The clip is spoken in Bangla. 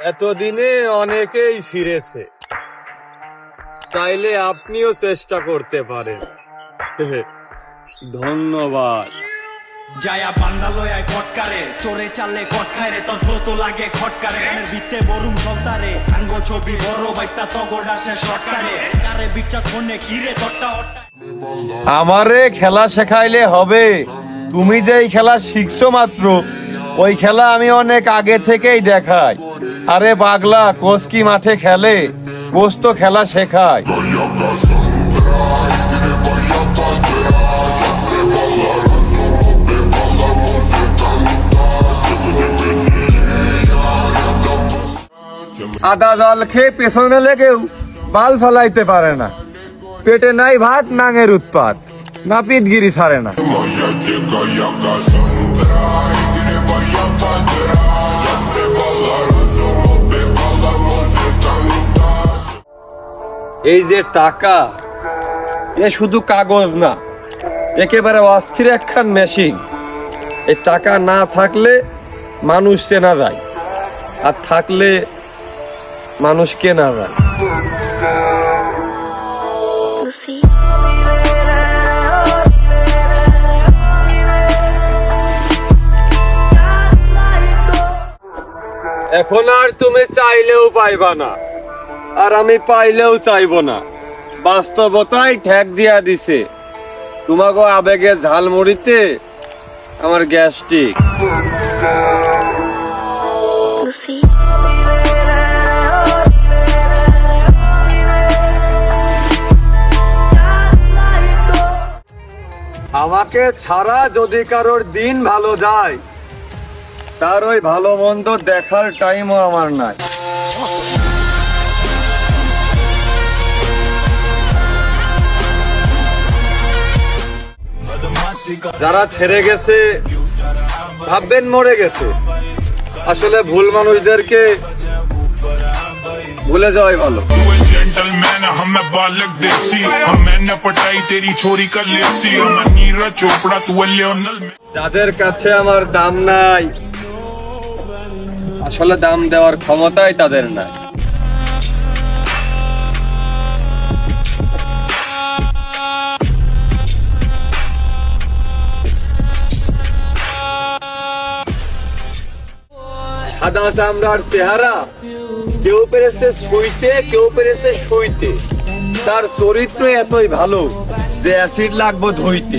এতদিনে অনেকেই ছিঁড়েছে, চাইলে আপনিও চেষ্টা করতে পারেন। ধন্যবাদ। যায়া বান্দালয় আয় ফটকারে চোরে চালে কটকায় রে তোর ফ্লো তো লাগে খটকারে গানের ভিত্তে বরুম সন্তারে আঙ্গ ছবি বড় বাইস্তা তগর আসে শটকারে কারে বিচাস ফোনে কিরে তোরটা আমারে খেলা শেখাইলে হবে? তুমি যেই খেলা শিখছো মাত্র, ওই খেলা আমি অনেক আগে থেকেই দেখাই। আরে পাগলা, কোচ কি মাঠে খেলে? কোচ তো খেলা শেখায়। আদা জল খেয়ে পেছনে লেগেও বাল ফলাইতে পারে না। পেটে নাই ভাত, নাঙের উৎপাত, নাপিতগিরি ছাড়ে না। এই যে টাকা, এ শুধু কাগজ না, একেবারে অস্থির একখান মেশিন। এই টাকা না থাকলে মানুষ চেনা যায়, আর থাকলে মানুষ কেনা যায়। এখন আর তুমি চাইলেও পাইবা না, আর আমি পাইলেও চাইবো না। বাস্তবতাই ঠেক দিয়া দিছে। তোমাকে আবেগে ঝালমুড়িতে আমার গ্যাস্ট্রিক। আমাকে ছাড়া যদি কারোর দিন ভালো যায়, তার ওই ভালো মন্দ দেখার টাইমও আমার নাই। যারা ছেড়ে গেছে ভাববেন মরে গেছে, আসলে ভুল মানুষদেরকে ভুলে যাওয়াই ভালো। যাদের কাছে আমার দাম নাই, আসলে দাম দেওয়ার ক্ষমতাই তাদের নাই। সাদা চামড়ার চেহারা, কেউ পেরেছে শুইতে, কেউ পেরেছে শুইতে। তার চরিত্র এতই ভালো যে অ্যাসিড লাগবে ধুইতে।